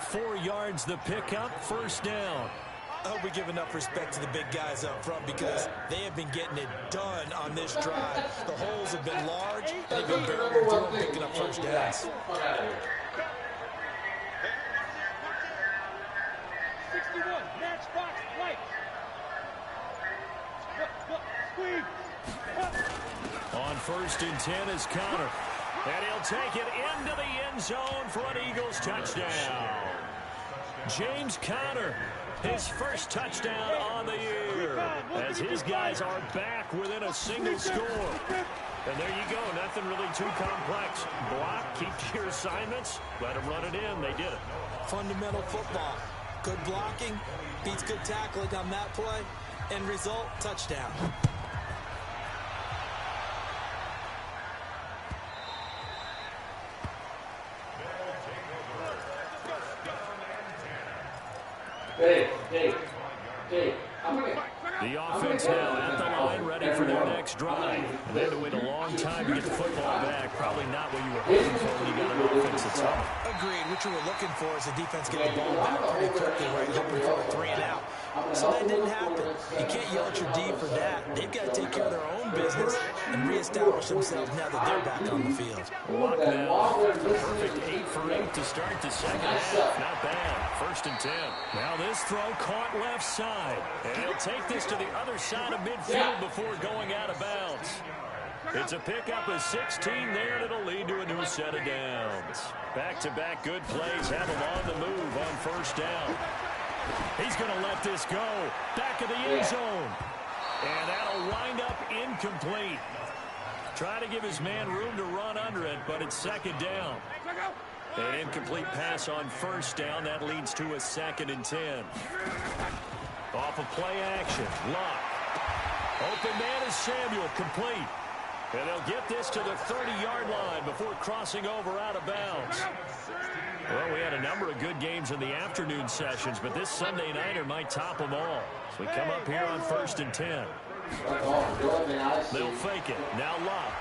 4 yards the pickup, first down.
I hope we give enough respect to the big guys up front because they have been getting it done on this drive. The holes have been large, and they've been barreling through them, picking up first downs.
61, matchbox, right. Squeeze.
On first and 10 is Conner. And he'll take it into the end zone for an Eagles touchdown. James Conner, his first touchdown on the year, as his guys are back within a single score. And there you go, nothing really too complex. Block, keep to your assignments, let them run it in. They did it.
Fundamental football. Good blocking, beats good tackling on that play. End result, touchdown.
The offense now at the line, ready for their next drive. And they had to wait a long time to get the football back. Probably not what you were hoping for when you got an offense that's up.
Agreed. What you were looking for is the defense getting the ball back pretty quickly, right? Hoping for a 3 and out. So that didn't happen. You can't yell at your D for that. They've got to take care of their own business and reestablish themselves now that they're back on the field.
Luck now. Perfect 8 for 8 to start the second half. Not bad. First and 10. Now this throw caught left side. And he'll take this to the other side of midfield before going out of bounds. It's a pickup of 16 there, and it'll lead to a new set of downs. Back-to-back good plays have him on the move on first down. He's going to let this go. Back of the end zone. And that'll wind up incomplete. Try to give his man room to run under it, but it's second down. An incomplete pass on first down. That leads to a 2nd and 10. Off of play action. Luck. Open man is Samuel. Complete. And they'll get this to the 30-yard line before crossing over out of bounds. Well, we had a number of good games in the afternoon sessions, but this Sunday nighter might top them all. So we come up here on first and 10. They'll fake it. Now Luck.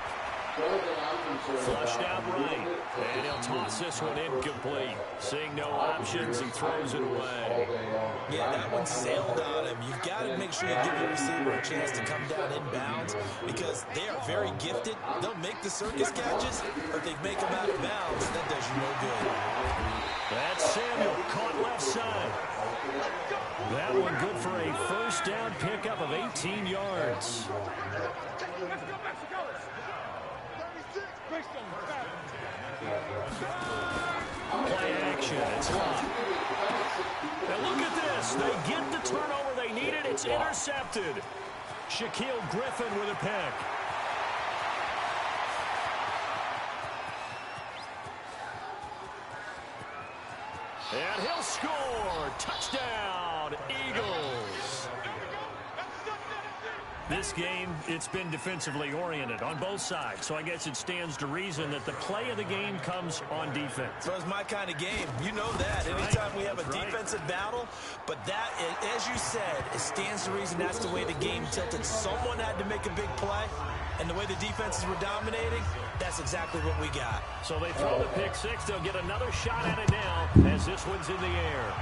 Flushed out right. And he'll toss this one incomplete. Seeing no options, he throws it away.
Yeah, that one sailed on him. You've got to make sure you give your receiver a chance to come down inbounds because they are very gifted. They'll make the circus catches, but if they make them out of bounds, that does you no good.
That's Samuel, caught left side. That one good for a first down pickup of 18 yards. Play action, it's Luck. And look at this, they get the turnover they needed, it's intercepted. Shaquille Griffin with a pick. And he'll score, touchdown. touchdown, Eagles. This game, it's been defensively oriented on both sides, so I guess it stands to reason that the play of the game comes on defense.
So it's my kind of game. You know that. Anytime we have a defensive battle, but that, as you said, it stands to reason that's the way the game tilted. Someone had to make a big play, and the way the defenses were dominating, that's exactly what we got.
So they throw the pick six. They'll get another shot at it now as this one's in the air.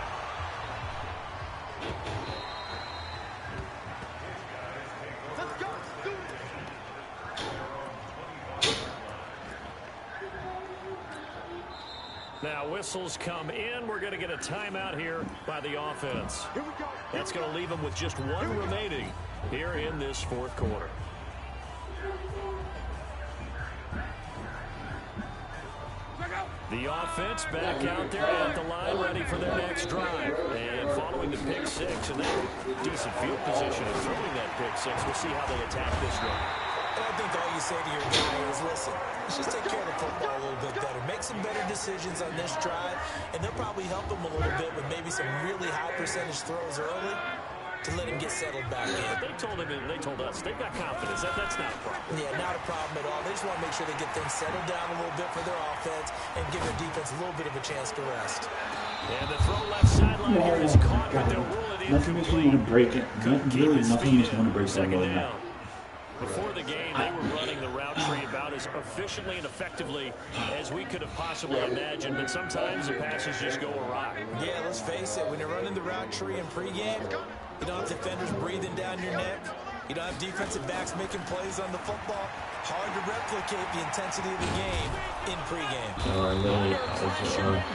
Now whistles come in. We're going to get a timeout here by the offense. That's going to leave them with just one remaining here in this fourth quarter. The offense back out there at the line, ready for their next drive. And following the pick six and that decent field position and throwing that pick six, we'll see how they attack this drive.
I think all you say to your guy is, listen, let's just take care of the football a little bit better. Make some better decisions on this drive, and they'll probably help him a little bit with maybe some really high percentage throws early to let him get settled back in.
They told him, and they told us, they've got confidence. That's not a problem.
Yeah, not a problem at all. They just want to make sure they get things settled down a little bit for their offense and give their defense a little bit of a chance to rest.
And the throw left sideline here is caught, but they'll rule it
Nothing makes me want to break it. Really, nothing makes me want to break that
Second
ball.
down. Before the game, they were running the route tree about as efficiently and effectively as we could have possibly imagined, but sometimes the passes just go awry.
Yeah, let's face it, when you're running the route tree in pregame, you don't have defenders breathing down your neck. You don't have defensive backs making plays on the football. Hard to replicate the intensity of the game in pregame.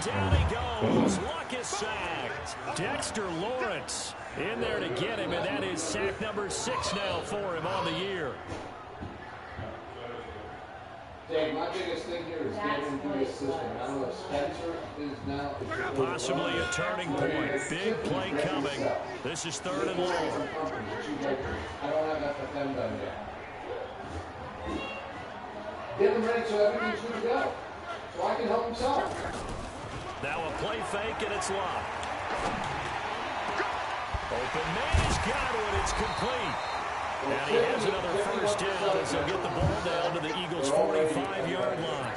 Down he goes. Luck is sacked. Dexter Lawrence in there to get him, and that is sack number 6 now for him on the year.
Dave, my biggest thing here is getting into this system. I don't know if Spencer is now.
Possibly a turning point. Big play coming. This is 3rd and long.
I don't have that for them done yet. Get them ready so everything's good to go. So I can help himself.
Now a play fake, and it's locked. Open man has got it. It's complete. And he has another first down as they'll get the ball down to the Eagles' 45-yard line.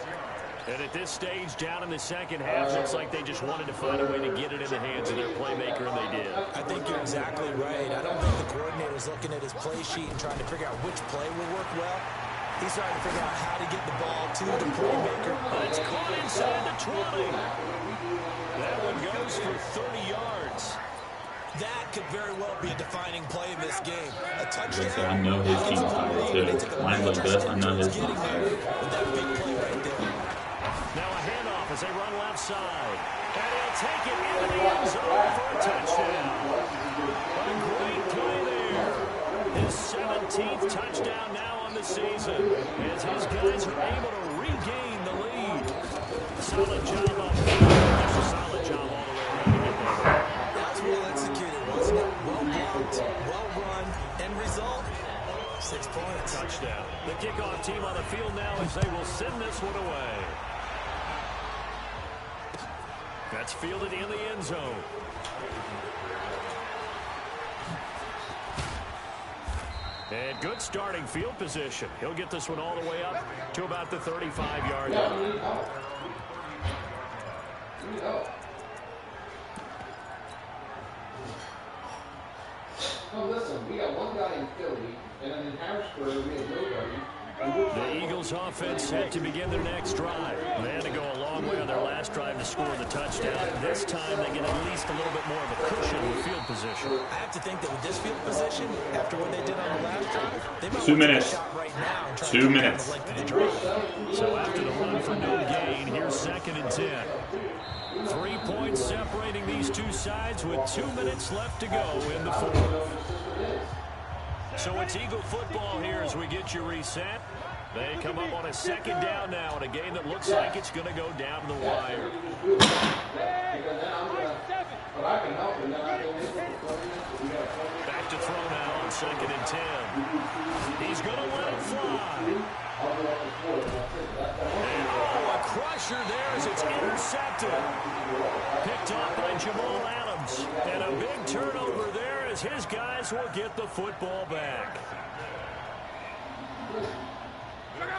And at this stage, down in the second half, looks like they just wanted to find a way to get it in the hands of their playmaker, and they did.
I think you're exactly right. I don't think the coordinator's looking at his play sheet and trying to figure out which play will work well. He's trying to figure out how to get the ball to the playmaker.
It's caught inside the 20. That one goes for 30 yards.
That could very well be a defining play in this game. A touchdown.
I know his team's tired too. Lines like this, I know his team's tired.
With that big play right there.
Now a handoff as they run left side. And he'll take it into the end zone for a touchdown. A great play there. His 17th touchdown now on the season as his guys are able to regain the lead. Solid job up there. Just a solid job all the way around to get there.
That's well executed, wasn't it? Well blocked, well run, end result, 6 points.
Touchdown. The kickoff team on the field now as they will send this one away. That's fielded in the end zone. And good starting field position. He'll get this one all the way up to about the 35-yard line.
No, listen, we got one guy in Philly, and then in Harrisburg, we have nobody.
The Eagles offense set to begin their next drive. They had to go a long way on their last drive to score the touchdown. This time they get at least a little bit more of a cushion with field position.
I have to think that with this field position, after what they did on the last drive, they might
2 minutes.
shot right now and try
2
to
minutes.
the length of the drive.
So after the run for no gain, here's 2nd and 10. 3 points separating these two sides with 2 minutes left to go in the fourth. So it's Eagle football here as we get you reset. They come up on a 2nd down now in a game that looks like it's going to go down to the wire. Back to throw now on second and 10. He's going to let it fly. And, a crusher there as it's intercepted. Picked off by Jamal Adams. And a big turnover there as his guys will get the football back.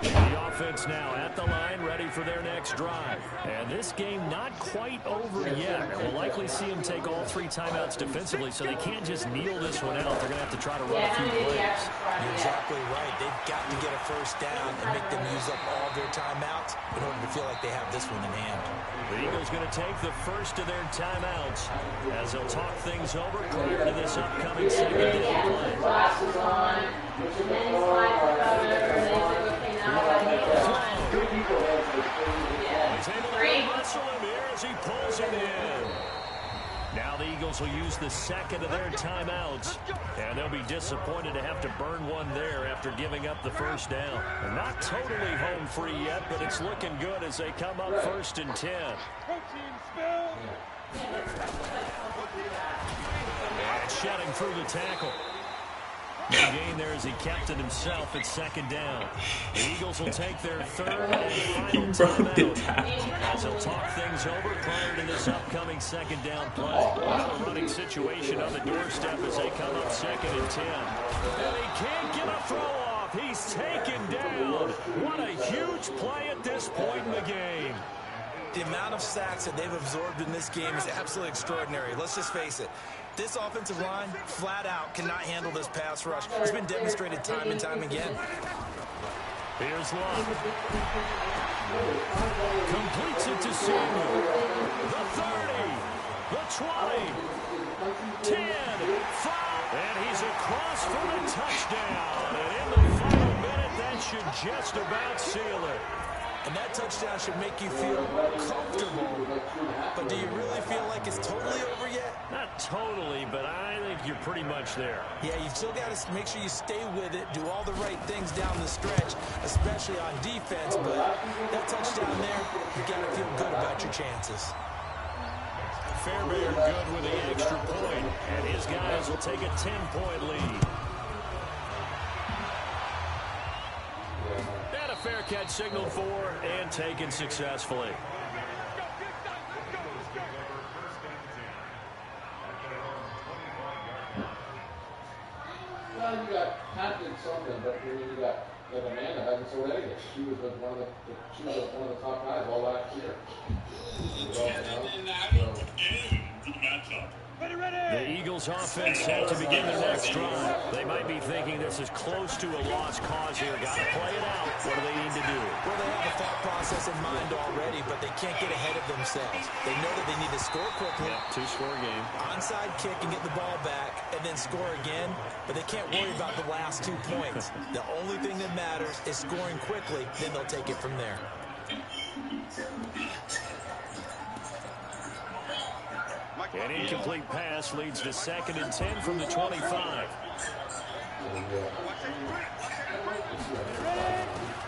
The offense now at the line, ready for their next drive. And this game not quite over yet. We'll likely see them take all 3 timeouts defensively, so they can't just kneel this one out. They're going to have to try to run a few plays.
You're exactly right. They've got to get a first down and make them use up all their timeouts in order to feel like they have this one in hand.
The Eagles going to take the first of their timeouts as they'll talk things over prior to this upcoming second down play.
Glasses on, and then his slides are covered, and then everything else.
He's able to muscle him here as he pulls it in. Now the Eagles will use the second of their timeouts, and they'll be disappointed to have to burn one there after giving up the first down. And not totally home free yet, but it's looking good as they come up 1st and 10. And shedding through the tackle. No gain there as he kept it himself at second down. The Eagles will take their third and final timeout as they'll talk things over prior to this upcoming second down play. Another running situation on the doorstep as they come up 2nd and 10. And he can't get a throw off. He's taken down. What a huge play at this point in the game.
The amount of sacks that they've absorbed in this game is absolutely extraordinary. Let's just face it. This offensive line, flat out, cannot handle this pass rush. It's been demonstrated time and time again.
Here's Love. Completes it to Samuel. The 30. The 20. 10. 5. And he's across for the touchdown. And in the final minute, that should just about seal it.
And that touchdown should make you feel comfortable. But do you really feel like it's totally over yet?
Not totally, but I think you're pretty much there.
Yeah, you've still got to make sure you stay with it, do all the right things down the stretch, especially on defense. But that touchdown there, you got to feel good about your chances.
Fairbairn good with the extra point, and his guys will take a 10-point lead. And a fair catch signaled for and taken successfully.
Well, you got Hampton something, but you got Amanda hasn't sold anything. She was one of the top guys all last year.
The Eagles offense set to begin their next drive. They might be thinking this is close to a lost cause here. Got to play it out. What do they need to do?
Well, they have a thought process in mind already, but they can't get ahead of themselves. They know that they need to score quickly.
Yeah, 2-score game.
Onside kick and get the ball back and then score again, but they can't worry about the last 2 points. The only thing that matters is scoring quickly, then they'll take it from there.
An incomplete pass leads to 2nd and 10 from the 25.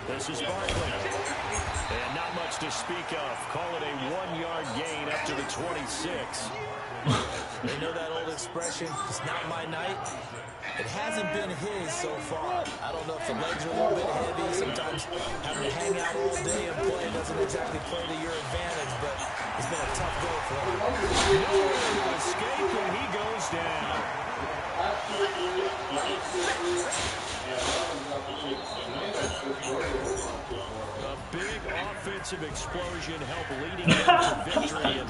This is Barkley. And not much to speak of. Call it a 1-yard gain up to the 26.
They know that old expression, it's not my night. It hasn't been his so far. I don't know if the legs are a little bit heavy. Sometimes having to hang out all day and play doesn't exactly play to your advantage, but it's been a tough go for him.
No escape, and he goes down. A big offensive explosion helped leading them to victory, and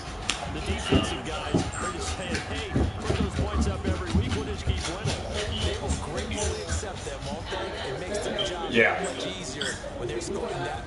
the defensive guys are just saying, hey, put those points up every week, we'll just keep winning.
They will gratefully accept them, won't they? It makes their job
Yeah.
much easier when they're scoring that